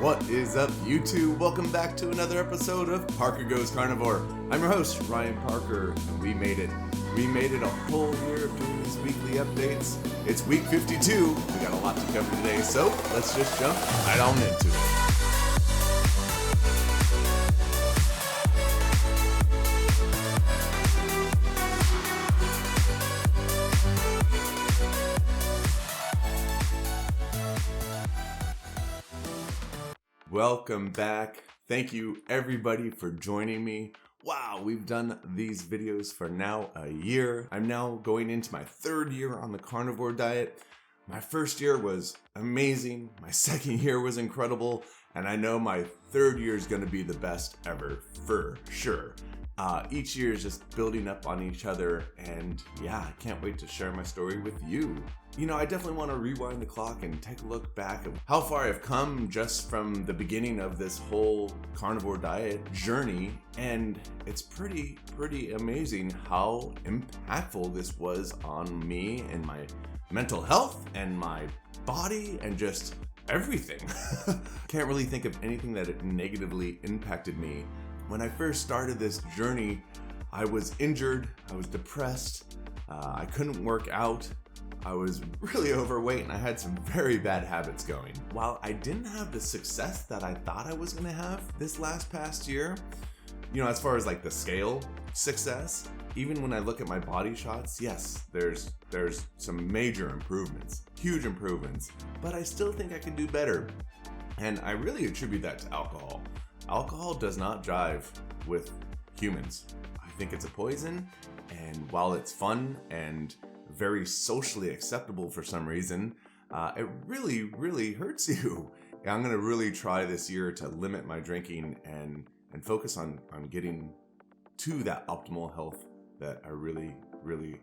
What is up, YouTube? Welcome back to another episode of Parker Goes Carnivore. I'm your host, Ryan Parker, and we made it. We made it a whole year of doing these weekly updates. It's week 52. We got a lot to cover today, so let's just jump right on into it. Welcome back. Thank you everybody for joining me. Wow, we've done these videos for now a year. I'm now going into my third year on the carnivore diet. My first year was amazing. My second year was incredible. And I know my third year is going to be the best ever for sure. Each year is just building up on each other. And yeah, I can't wait to share my story with you. You know, I definitely want to rewind the clock and take a look back at how far I've come just from the beginning of this whole carnivore diet journey. And it's pretty amazing how impactful this was on me and my mental health and my body and just everything. Can't really think of anything that negatively impacted me. When I first started this journey, I was injured, I was depressed, I couldn't work out. I was really overweight and I had some very bad habits going. While I didn't have the success that I thought I was gonna have this past year, you know, as far as like the scale success, even when I look at my body shots, yes, there's some major improvements, huge improvements, but I still think I can do better. And I really attribute that to alcohol. Alcohol does not jive with humans. I think it's a poison, and while it's fun and very socially acceptable for some reason, it really hurts you. I'm gonna really try this year to limit my drinking and focus on getting to that optimal health that I really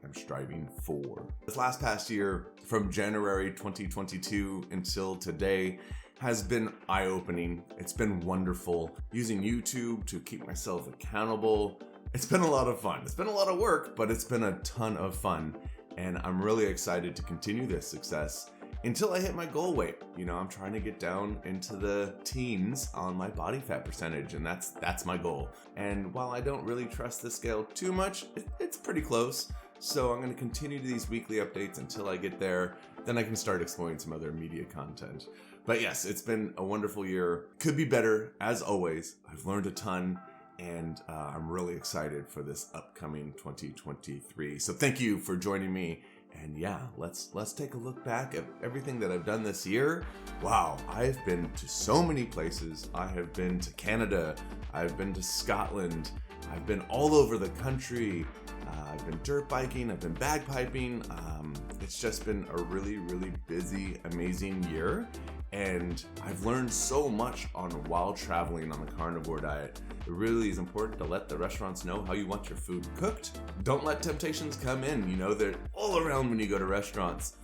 am striving for. This past year, from January 2022 until today, has been eye-opening. It's been wonderful. Using YouTube to keep myself accountable. It's been a lot of fun. It's been a lot of work, but it's been a ton of fun. And I'm really excited to continue this success until I hit my goal weight. You know, I'm trying to get down into the teens on my body fat percentage, and that's my goal. And while I don't really trust the scale too much, it's pretty close. So I'm going to continue these weekly updates until I get there. Then I can start exploring some other media content. But yes, it's been a wonderful year. Could be better, as always. I've learned a ton. And I'm really excited for this upcoming 2023. So thank you for joining me. And yeah, let's take a look back at everything that I've done this year. Wow, I've been to so many places. I have been to Canada. I've been to Scotland. I've been all over the country. I've been dirt biking. I've been bagpiping. It's just been a really busy, amazing year. And I've learned so much while traveling on the carnivore diet. It really is important to let the restaurants know how you want your food cooked. Don't let temptations come in. You know, they're all around when you go to restaurants.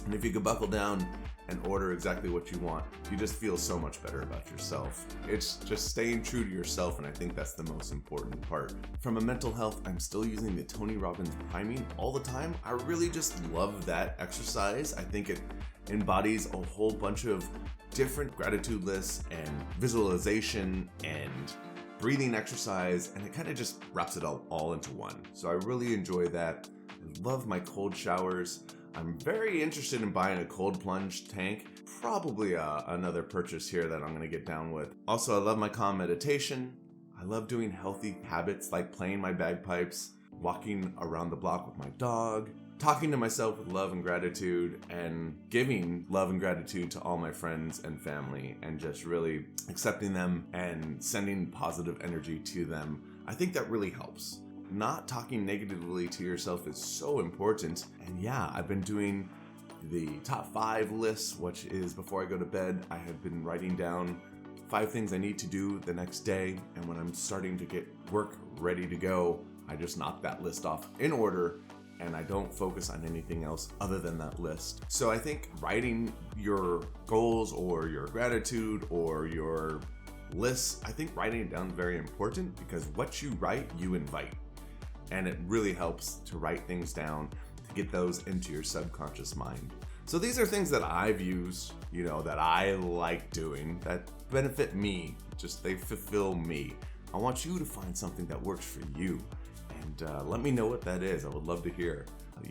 And if you can buckle down and order exactly what you want, you just feel so much better about yourself. It's just staying true to yourself, and I think that's the most important part. From a mental health, I'm still using the Tony Robbins priming all the time. I really just love that exercise. I think it embodies a whole bunch of different gratitude lists and visualization and breathing exercise, and it kind of just wraps it all into one. So I really enjoy that. I love my cold showers. I'm very interested in buying a cold plunge tank. Probably another purchase here that I'm going to get down with. Also, I love my calm meditation. I love doing healthy habits like playing my bagpipes, walking around the block with my dog, talking to myself with love and gratitude, and giving love and gratitude to all my friends and family, and just really accepting them and sending positive energy to them. I think that really helps. Not talking negatively to yourself is so important. And yeah, I've been doing the top 5 lists, which is before I go to bed. I have been writing down 5 things I need to do the next day. And when I'm starting to get work ready to go, I just knock that list off in order, and I don't focus on anything else other than that list. So I think writing your goals or your gratitude or your lists, I think writing it down is very important, because what you write, you invite. And it really helps to write things down to get those into your subconscious mind. So these are things that I've used, that I like doing, that benefit me. Just they fulfill me. I want you to find something that works for you. And let me know what that is. I would love to hear.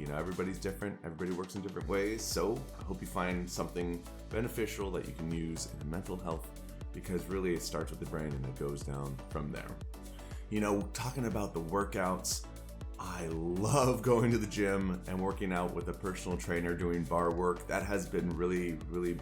Everybody's different. Everybody works in different ways. So I hope you find something beneficial that you can use in mental health, because really it starts with the brain and it goes down from there. Talking about the workouts, I love going to the gym and working out with a personal trainer doing bar work. That has been really, really,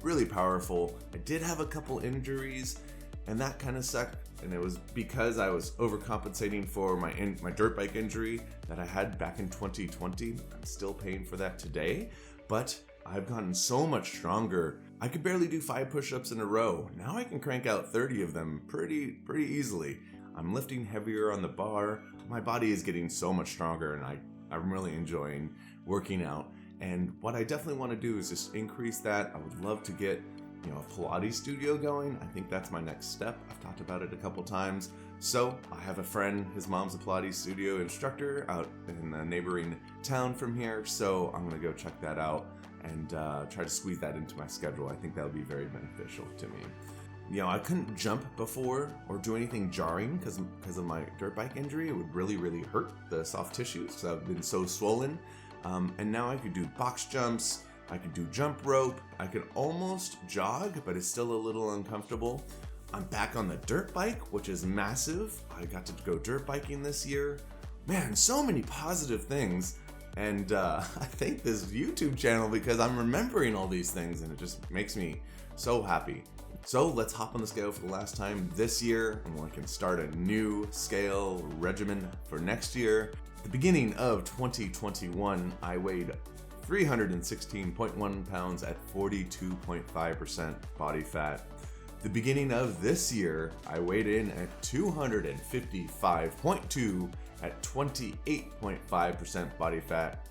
really powerful. I did have a couple injuries and that kind of sucked. And it was because I was overcompensating for my dirt bike injury that I had back in 2020. I'm still paying for that today, but I've gotten so much stronger. I could barely do 5 push-ups in a row. Now I can crank out 30 of them pretty easily. I'm lifting heavier on the bar. My body is getting so much stronger, and I'm really enjoying working out. And what I definitely want to do is just increase that. I would love to get a Pilates studio going. I think that's my next step. I've talked about it a couple times. So I have a friend, his mom's a Pilates studio instructor out in a neighboring town from here. So I'm gonna go check that out and try to squeeze that into my schedule. I think that would be very beneficial to me. I couldn't jump before or do anything jarring because of my dirt bike injury. It would really hurt the soft tissues because I've been so swollen. And now I could do box jumps. I could do jump rope. I could almost jog, but it's still a little uncomfortable. I'm back on the dirt bike, which is massive. I got to go dirt biking this year. Man, so many positive things. And I thank this YouTube channel because I'm remembering all these things and it just makes me so happy. So let's hop on the scale for the last time this year and we can start a new scale regimen for next year. At the beginning of 2021, I weighed 316.1 pounds at 42.5% body fat. The beginning of this year, I weighed in at 255.2 at 28.5% body fat.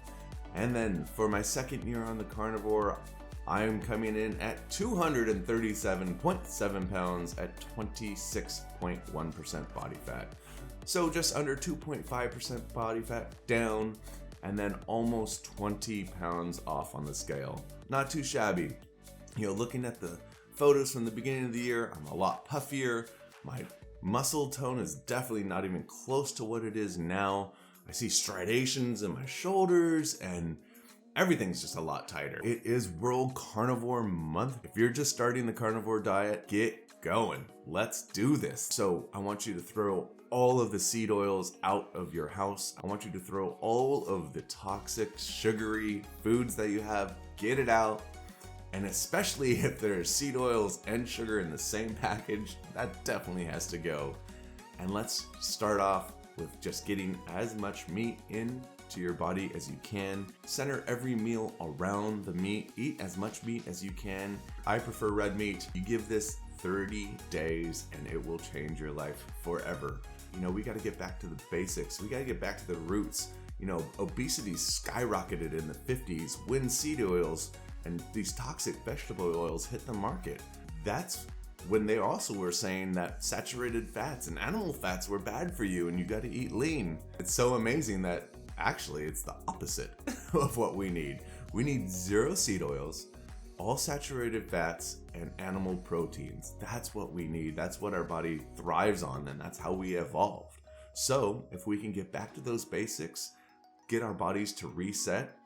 And then for my second year on the carnivore, I am coming in at 237.7 pounds at 26.1% body fat. So just under 2.5% body fat down, and then almost 20 pounds off on the scale. Not too shabby. Looking at the photos from the beginning of the year, I'm a lot puffier. My muscle tone is definitely not even close to what it is now. I see striations in my shoulders and everything's just a lot tighter. It is World Carnivore Month. If you're just starting the carnivore diet, get going. Let's do this. So I want you to throw all of the seed oils out of your house. I want you to throw all of the toxic, sugary foods that you have, get it out. And especially if there's seed oils and sugar in the same package, that definitely has to go. And let's start off with just getting as much meat into your body as you can. Center every meal around the meat. Eat as much meat as you can. I prefer red meat. You give this 30 days and it will change your life forever. We got to get back to the basics. We got to get back to the roots. Obesity skyrocketed in the 50s when seed oils and these toxic vegetable oils hit the market. That's when they also were saying that saturated fats and animal fats were bad for you and you got to eat lean. It's so amazing that actually it's the opposite of what we need. We need 0 seed oils, all saturated fats, and animal proteins. That's what we need. That's what our body thrives on, and that's how we evolved. So if we can get back to those basics, get our bodies to reset,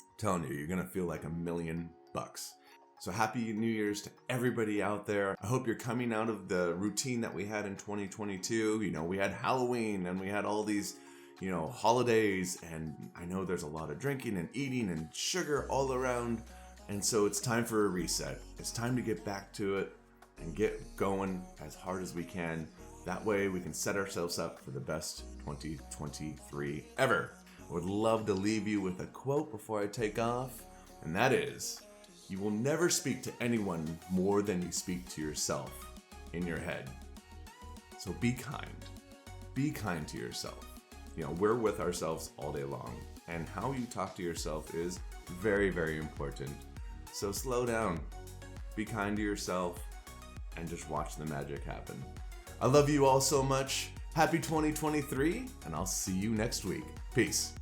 I'm telling you, you're gonna feel like $1,000,000. So happy New Year's to everybody out there. I hope you're coming out of the routine that we had in 2022. We had Halloween and we had all these, holidays, and I know there's a lot of drinking and eating and sugar all around. And so it's time for a reset. It's time to get back to it and get going as hard as we can. That way we can set ourselves up for the best 2023 ever. I would love to leave you with a quote before I take off, and that is, you will never speak to anyone more than you speak to yourself in your head. So be kind. Be kind to yourself. We're with ourselves all day long, and how you talk to yourself is very, very important. So slow down, be kind to yourself, and just watch the magic happen. I love you all so much. Happy 2023, and I'll see you next week. Peace.